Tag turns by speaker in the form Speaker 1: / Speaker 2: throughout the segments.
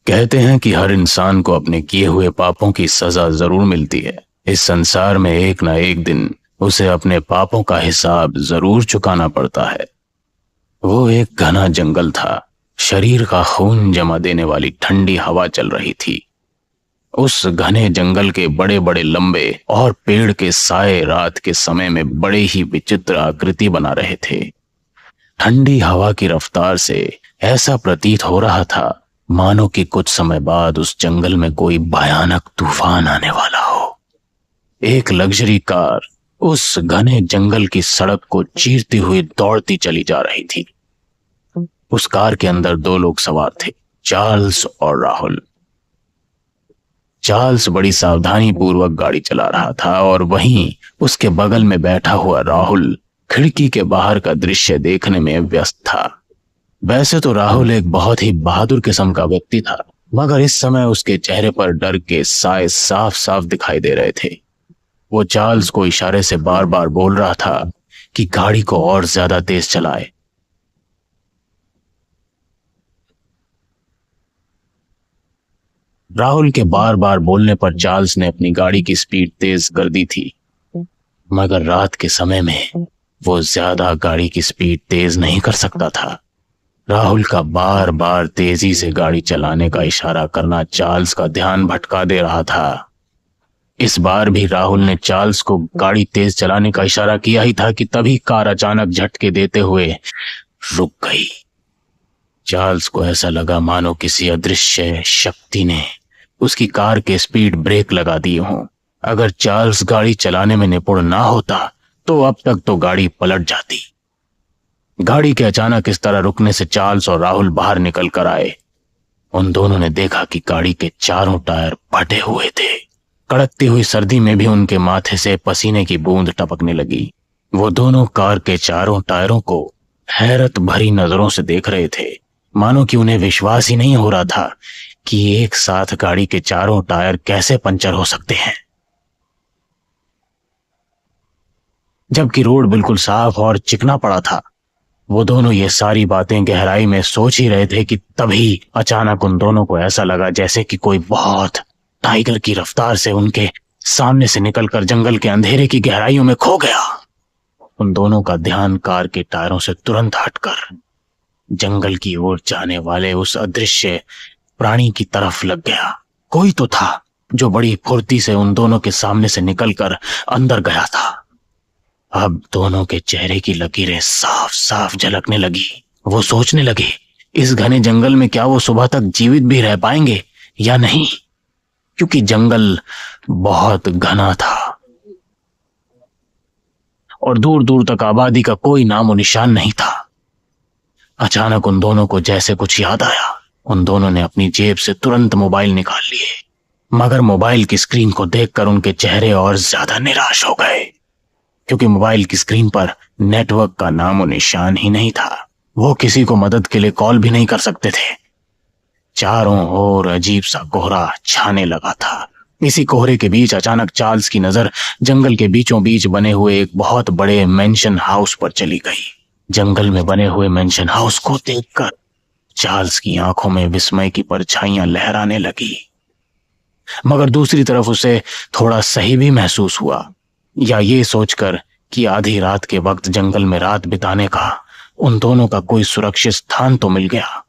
Speaker 1: कहते हैं कि हर इंसान को अपने किए हुए पापों की सजा जरूर मिलती है। इस संसार में एक ना एक दिन उसे अपने पापों का हिसाब जरूर चुकाना पड़ता है। वो एक घना जंगल था। शरीर का खून जमा देने वाली ठंडी हवा चल रही थी। उस घने जंगल के बड़े बड़े लंबे और पेड़ के साए रात के समय में बड़े ही विचित्र आकृति बना रहे थे। ठंडी हवा की रफ्तार से ऐसा प्रतीत हो रहा था मानो कि कुछ समय बाद उस जंगल में कोई भयानक तूफान आने वाला हो। एक लग्जरी कार उस घने जंगल की सड़क को चीरती हुई दौड़ती चली जा रही थी। उस कार के अंदर दो लोग सवार थे, चार्ल्स और राहुल। चार्ल्स बड़ी सावधानी पूर्वक गाड़ी चला रहा था और वहीं उसके बगल में बैठा हुआ राहुल खिड़की के बाहर का दृश्य देखने में व्यस्त था। वैसे तो राहुल एक बहुत ही बहादुर किस्म का व्यक्ति था, मगर इस समय उसके चेहरे पर डर के साए साफ साफ दिखाई दे रहे थे। वो चार्ल्स को इशारे से बार बार बोल रहा था कि गाड़ी को और ज्यादा तेज चलाए। राहुल के बार बार बोलने पर चार्ल्स ने अपनी गाड़ी की स्पीड तेज कर दी थी, मगर रात के समय में वो ज्यादा गाड़ी की स्पीड तेज नहीं कर सकता था। राहुल का बार बार तेजी से गाड़ी चलाने का इशारा करना चार्ल्स का ध्यान भटका दे रहा था। इस बार भी राहुल ने चार्ल्स को गाड़ी तेज चलाने का इशारा किया ही था कि तभी कार अचानक झटके देते हुए रुक गई। चार्ल्स को ऐसा लगा मानो किसी अदृश्य शक्ति ने उसकी कार के स्पीड ब्रेक लगा दिए हों। अगर चार्ल्स गाड़ी चलाने में निपुण ना होता तो अब तक तो गाड़ी पलट जाती। गाड़ी के अचानक इस तरह रुकने से चार्ल्स और राहुल बाहर निकल कर आए। उन दोनों ने देखा कि गाड़ी के चारों टायर फटे हुए थे। कड़कती हुई सर्दी में भी उनके माथे से पसीने की बूंद टपकने लगी। वो दोनों कार के चारों टायरों को हैरत भरी नजरों से देख रहे थे, मानो कि उन्हें विश्वास ही नहीं हो रहा था कि एक साथ गाड़ी के चारों टायर कैसे पंचर हो सकते हैं, जबकि रोड बिल्कुल साफ और चिकना पड़ा था। वो दोनों ये सारी बातें गहराई में सोच ही रहे थे कि तभी अचानक उन दोनों को ऐसा लगा जैसे कि कोई बहुत टाइगर की रफ्तार से उनके सामने से निकलकर जंगल के अंधेरे की गहराइयों में खो गया। उन दोनों का ध्यान कार के टायरों से तुरंत हटकर जंगल की ओर जाने वाले उस अदृश्य प्राणी की तरफ लग गया। कोई तो था जो बड़ी फुर्ती से उन दोनों के सामने से निकलकर अंदर गया था। अब दोनों के चेहरे की लकीरें साफ साफ झलकने लगी। वो सोचने लगे, इस घने जंगल में क्या वो सुबह तक जीवित भी रह पाएंगे या नहीं, क्योंकि जंगल बहुत घना था और दूर दूर तक आबादी का कोई नामो निशान नहीं था। अचानक उन दोनों को जैसे कुछ याद आया। उन दोनों ने अपनी जेब से तुरंत मोबाइल निकाल लिए, मगर मोबाइल की स्क्रीन को देखकर उनके चेहरे और ज्यादा निराश हो गए, क्योंकि मोबाइल की स्क्रीन पर नेटवर्क का नामो निशान ही नहीं था। वो किसी को मदद के लिए कॉल भी नहीं कर सकते थे। चारों ओर अजीब सा कोहरा छाने लगा था। इसी कोहरे के बीच अचानक चार्ल्स की नजर जंगल के बीचों बीच बने हुए एक बहुत बड़े मेंशन हाउस पर चली गई। जंगल में बने हुए मेंशन हाउस को देखकर चार्ल्स की आंखों में विस्मय की परछाइयां लहराने लगी, मगर दूसरी तरफ उसे थोड़ा सही भी महसूस हुआ, या ये सोचकर कि आधी रात के वक्त जंगल में रात बिताने का उन दोनों का कोई सुरक्षित स्थान तो मिल गया।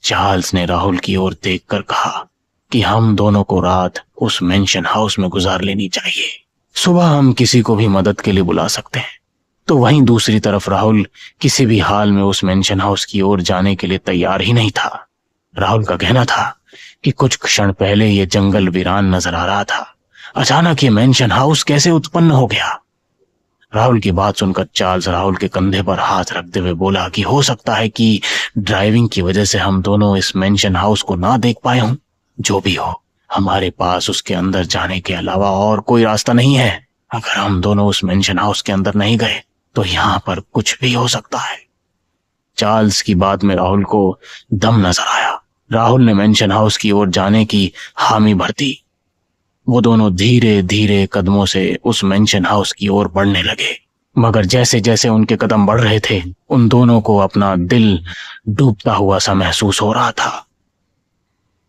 Speaker 1: चार्ल्स ने राहुल की ओर देखकर कहा कि हम दोनों को रात उस मेंशन हाउस में गुजार लेनी चाहिए। सुबह हम किसी को भी मदद के लिए बुला सकते हैं। तो वहीं दूसरी तरफ राहुल किसी भी हाल में उस मेंशन हाउस की ओर जाने के लिए तैयार ही नहीं था। राहुल का कहना था कि कुछ क्षण पहले ये जंगल वीरान नजर आ रहा था, अचानक ये मेंशन हाउस कैसे उत्पन्न हो गया। राहुल की बात सुनकर चार्ल्स राहुल के कंधे पर हाथ रखते हुए बोला कि हो सकता है कि ड्राइविंग की वजह से हम दोनों इस मेंशन हाउस को ना देख पाए हों। जो भी हो, हमारे पास उसके अंदर जाने के अलावा और कोई रास्ता नहीं है। अगर हम दोनों उस मेंशन हाउस के अंदर नहीं गए तो यहाँ पर कुछ भी हो सकता है। चार्ल्स की बात में राहुल को दम नजर आया। राहुल ने मेंशन हाउस की ओर जाने की हामी भरती। वो दोनों धीरे धीरे कदमों से उस मेंशन हाउस की ओर बढ़ने लगे, मगर जैसे जैसे उनके कदम बढ़ रहे थे उन दोनों को अपना दिल डूबता हुआ सा महसूस हो रहा था।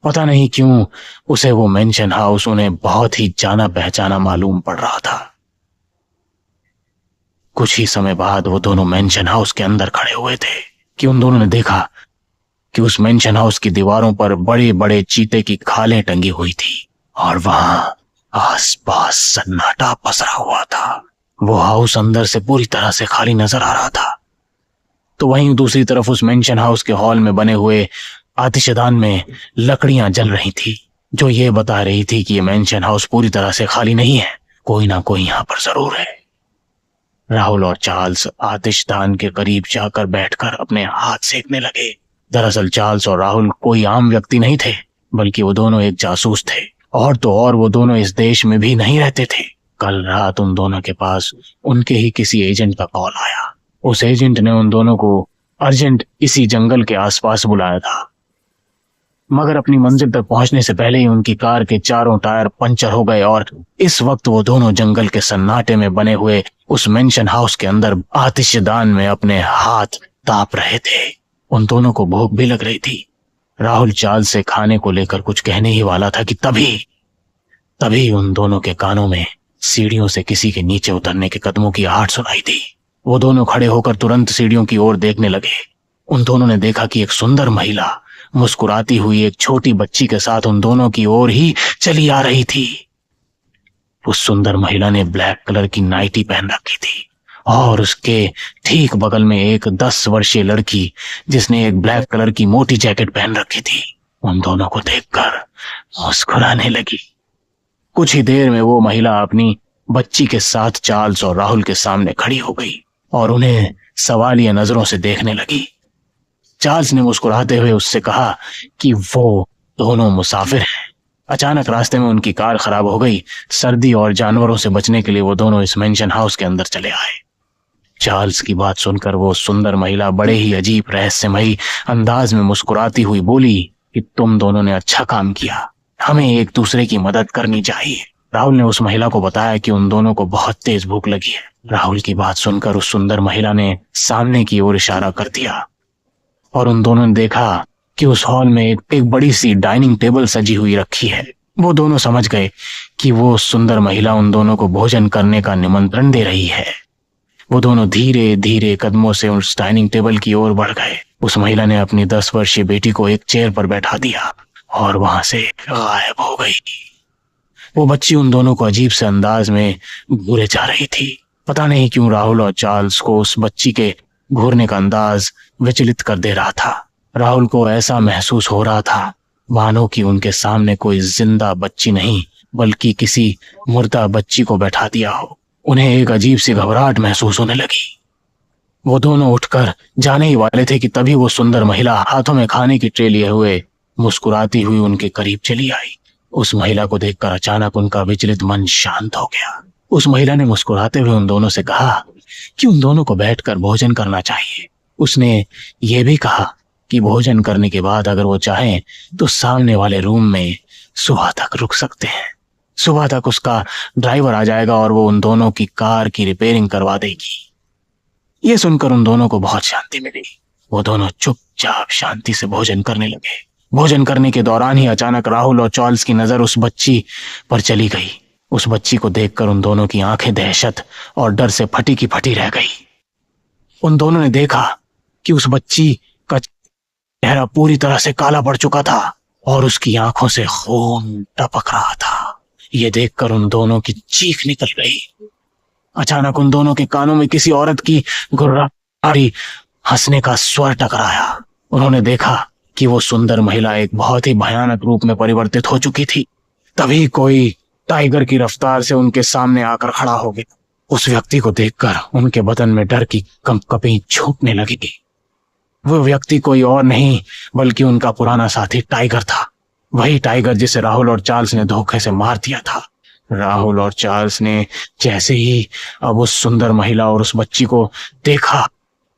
Speaker 1: पता नहीं क्यों उसे वो मेंशन हाउस उन्हें बहुत ही जाना पहचाना मालूम पड़ रहा था। कुछ ही समय बाद वो दोनों मेंशन हाउस के अंदर खड़े हुए थे कि उन दोनों ने देखा कि उस मेंशन हाउस की दीवारों पर बड़े बड़े चीते की खालें टंगी हुई थी और वहां आसपास सन्नाटा पसरा हुआ था। वो हाउस अंदर से पूरी तरह से खाली नजर आ रहा था। तो वहीं दूसरी तरफ उस मेंशन हाउस के हॉल में बने हुए आतिशदान में लकड़ियां जल रही थी, जो ये बता रही थी कि ये मेंशन हाउस पूरी तरह से खाली नहीं है, कोई ना कोई यहां पर जरूर है। राहुल और चार्ल्स आतिशदान के करीब जाकर बैठकर अपने हाथ सेकने लगे। दरअसल चार्ल्स और राहुल कोई आम व्यक्ति नहीं थे, बल्कि वो दोनों एक जासूस थे। और तो और वो दोनों इस देश में भी नहीं रहते थे। कल रात उन दोनों के पास उनके ही किसी एजेंट का कॉल आया। उस एजेंट ने उन दोनों को अर्जेंट इसी जंगल के आसपास बुलाया था, मगर अपनी मंजिल तक पहुंचने से पहले ही उनकी कार के चारों टायर पंचर हो गए और इस वक्त वो दोनों जंगल के सन्नाटे में बने हुए उस मेंशन हाउस के अंदर आतिशदान में अपने हाथ ताप रहे थे। उन दोनों को भूख भी लग रही थी। राहुल चार्ल्स से खाने को लेकर कुछ कहने ही वाला था कि तभी उन दोनों के कानों में सीढ़ियों से किसी के नीचे उतरने के कदमों की आहट सुनाई दी। वो दोनों खड़े होकर तुरंत सीढ़ियों की ओर देखने लगे। उन दोनों ने देखा कि एक सुंदर महिला मुस्कुराती हुई एक छोटी बच्ची के साथ उन दोनों की ओर ही चली आ रही थी। उस सुंदर महिला ने ब्लैक कलर की नाइटी पहन रखी थी और उसके ठीक बगल में एक 10 वर्षीय लड़की जिसने एक ब्लैक कलर की मोटी जैकेट पहन रखी थी, उन दोनों को देखकर मुस्कुराने लगी। कुछ ही देर में वो महिला अपनी बच्ची के साथ चार्ल्स और राहुल के सामने खड़ी हो गई और उन्हें सवालिया नजरों से देखने लगी। चार्ल्स ने मुस्कुराते हुए उससे कहा कि वो दोनों मुसाफिर हैं। अचानक रास्ते में उनकी कार खराब हो गई। सर्दी और जानवरों से बचने के लिए वो दोनों इस मेंशन हाउस के अंदर चले आए। चार्ल्स की बात सुनकर वो सुंदर महिला बड़े ही अजीब रहस्यमयी अंदाज में मुस्कुराती हुई बोली कि तुम दोनों ने अच्छा काम किया, हमें एक दूसरे की मदद करनी चाहिए। राहुल ने उस महिला को बताया कि उन दोनों को बहुत तेज भूख लगी है। राहुल की बात सुनकर उस सुंदर महिला ने सामने की ओर इशारा कर दिया और उन दोनों ने देखा कि उस हॉल में एक बड़ी सी डाइनिंग टेबल सजी हुई रखी है। वो दोनों समझ गए कि वो सुंदर महिला उन दोनों को भोजन करने का निमंत्रण दे रही है। वो दोनों धीरे धीरे कदमों से उस डाइनिंग टेबल की ओर बढ़ गए। उस महिला ने अपनी 10 वर्षीय बेटी को एक चेयर पर बैठा दिया और वहां से गायब हो गई। वो बच्ची उन दोनों को अजीब से अंदाज में घूरे जा रही थी। पता नहीं क्यों राहुल और चार्ल्स को उस बच्ची के घूरने का अंदाज विचलित कर दे रहा था। राहुल को ऐसा महसूस हो रहा था मानो कि उनके सामने कोई जिंदा बच्ची नहीं बल्कि किसी मुर्दा बच्ची को बैठा दिया हो। उन्हें एक अजीब सी घबराहट महसूस होने लगी। वो दोनों उठकर जाने ही वाले थे कि तभी वो सुंदर महिला हाथों में खाने की ट्रे लिए हुए मुस्कुराती हुई उनके करीब चली आई। उस महिला को देखकर अचानक उनका विचलित मन शांत हो गया। उस महिला ने मुस्कुराते हुए उन दोनों से कहा कि उन दोनों को बैठकर भोजन करना चाहिए। उसने ये भी कहा कि भोजन करने के बाद अगर वो चाहें तो सामने वाले रूम में सुबह तक रुक सकते हैं। सुबह तक उसका ड्राइवर आ जाएगा और वो उन दोनों की कार की रिपेयरिंग करवा देगी। ये सुनकर उन दोनों को बहुत शांति मिली। वो दोनों चुपचाप शांति से भोजन करने लगे। भोजन करने के दौरान ही अचानक राहुल और चार्ल्स की नजर उस बच्ची पर चली गई। उस बच्ची को देखकर उन दोनों की आंखें दहशत और डर से फटी की फटी रह गई। उन दोनों ने देखा कि उस बच्ची का चेहरा पूरी तरह से काला पड़ चुका था और उसकी आंखों से खून टपक रहा था। ये देखकर उन दोनों की चीख निकल गई। अचानक उन दोनों के कानों में किसी औरत की गुर्रारी हंसने का स्वर टकराया। उन्होंने देखा कि वो सुंदर महिला एक बहुत ही भयानक रूप में परिवर्तित हो चुकी थी। तभी कोई टाइगर की रफ्तार से उनके सामने आकर खड़ा हो गया। उस व्यक्ति को देखकर उनके बदन में डर की कंपकपी छूटने लगी। वो व्यक्ति कोई और नहीं बल्कि उनका पुराना साथी टाइगर था। वही टाइगर जिसे राहुल और चार्ल्स ने धोखे से मार दिया था। राहुल और चार्ल्स ने जैसे ही अब उस सुंदर महिला और उस बच्ची को देखा,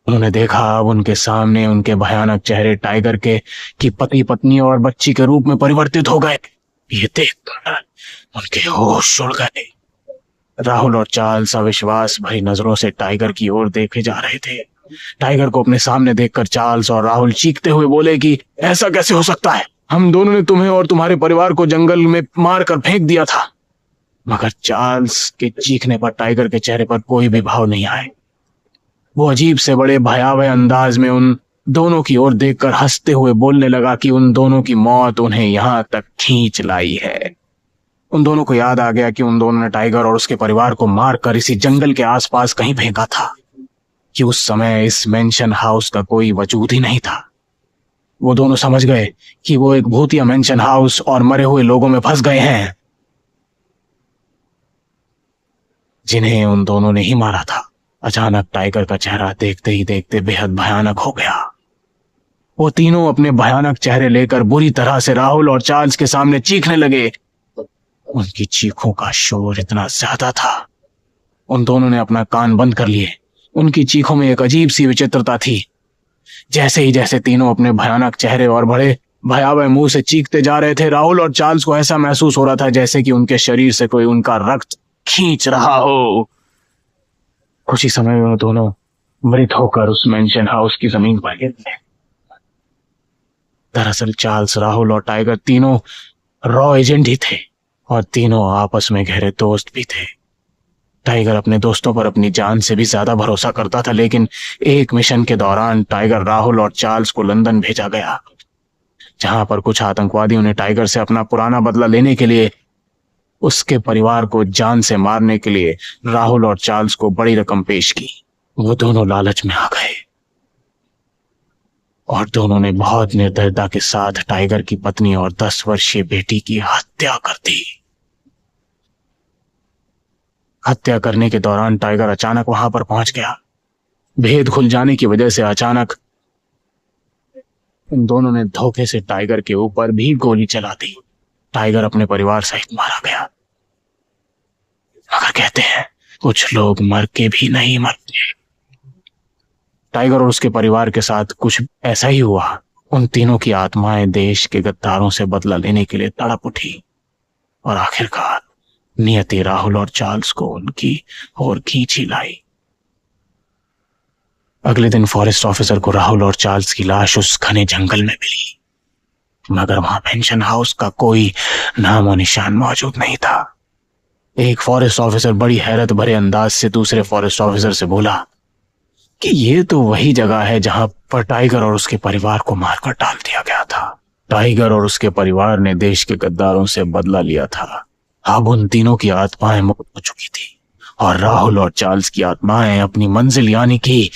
Speaker 1: उन्होंने देखा अब उनके सामने उनके भयानक चेहरे टाइगर के कि पति पत्नी और बच्ची के रूप में परिवर्तित हो गए। ये देखकर उनके होश उड़ गए। राहुल और चार्ल्स अविश्वास भरी नजरों से टाइगर की ओर देखे जा रहे थे। टाइगर को अपने सामने देखकर चार्ल्स और राहुल चीखते हुए बोले कि ऐसा कैसे हो सकता है, हम दोनों ने तुम्हें और तुम्हारे परिवार को जंगल में मार कर फेंक दिया था। मगर चार्ल्स के चीखने पर टाइगर के चेहरे पर कोई भी भाव नहीं आए। वो अजीब से बड़े भयावह अंदाज में उन दोनों की ओर देखकर हंसते हुए बोलने लगा कि उन दोनों की मौत उन्हें यहां तक खींच लाई है। उन दोनों को याद आ गया कि उन दोनों ने टाइगर और उसके परिवार को मारकर इसी जंगल के आसपास कहीं फेंका था, कि उस समय इस मेंशन हाउस का कोई वजूद ही नहीं था। वो दोनों समझ गए कि वो एक भूतिया मेंशन हाउस और मरे हुए लोगों में फंस गए हैं, जिन्हें उन दोनों ने ही मारा था। अचानक टाइगर का चेहरा देखते ही देखते बेहद भयानक हो गया। वो तीनों अपने भयानक चेहरे लेकर बुरी तरह से राहुल और चार्ल्स के सामने चीखने लगे। उनकी चीखों का शोर इतना ज्यादा था, उन दोनों ने अपना कान बंद कर लिए। उनकी चीखों में एक अजीब सी विचित्रता थी। जैसे तीनों अपने भयानक चेहरे और बड़े भयावह मुंह से चीखते जा रहे थे, राहुल और चार्ल्स को ऐसा महसूस हो रहा था जैसे कि उनके शरीर से कोई उनका रक्त खींच रहा हो। कुछ ही समय में वो दोनों मृत होकर उस मेंशन हाउस की जमीन पर गिर गए। दरअसल चार्ल्स, राहुल और टाइगर तीनों रॉ एजेंट ही थे और तीनों आपस में गहरे दोस्त भी थे। टाइगर अपने दोस्तों पर अपनी जान से भी ज्यादा भरोसा करता था, लेकिन एक मिशन के दौरान टाइगर, राहुल और चार्ल्स को लंदन भेजा गया, जहां पर कुछ आतंकवादियों ने टाइगर से अपना पुराना बदला लेने के लिए, उसके परिवार को जान से मारने के लिए राहुल और चार्ल्स को बड़ी रकम पेश की। वो दोनों लालच में आ गए और दोनों ने बहुत निर्दयता के साथ टाइगर की पत्नी और 10 वर्षीय बेटी की हत्या कर दी। हत्या करने के दौरान टाइगर अचानक वहां पर पहुंच गया। भेद खुल जाने की वजह से अचानक उन दोनों ने धोखे से टाइगर के ऊपर भी गोली चला दी। टाइगर अपने परिवार सहित मारा गया। मगर कहते हैं कुछ लोग मर के भी नहीं मरते। टाइगर और उसके परिवार के साथ कुछ ऐसा ही हुआ। उन तीनों की आत्माएं देश के गद्दारों से बदला लेने के लिए तड़प उठी और आखिरकार नियति राहुल और चार्ल्स को उनकी ओर खींच ही लाई। अगले दिन फॉरेस्ट ऑफिसर को राहुल और चार्ल्स की लाश उस घने जंगल में मिली, मगर वहां पेंशन हाउस का कोई नामो निशान मौजूद नहीं था। एक फॉरेस्ट ऑफिसर बड़ी हैरत भरे अंदाज से दूसरे फॉरेस्ट ऑफिसर से बोला कि ये तो वही जगह है जहां पर टाइगर और उसके परिवार को मारकर डाल दिया गया था। टाइगर और उसके परिवार ने देश के गद्दारों से बदला लिया था। अब उन तीनों की आत्माएं मुक्त हो चुकी थी और राहुल और चार्ल्स की आत्माएं अपनी मंजिल यानी कि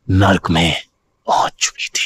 Speaker 1: नर्क में पहुंच चुकी थी।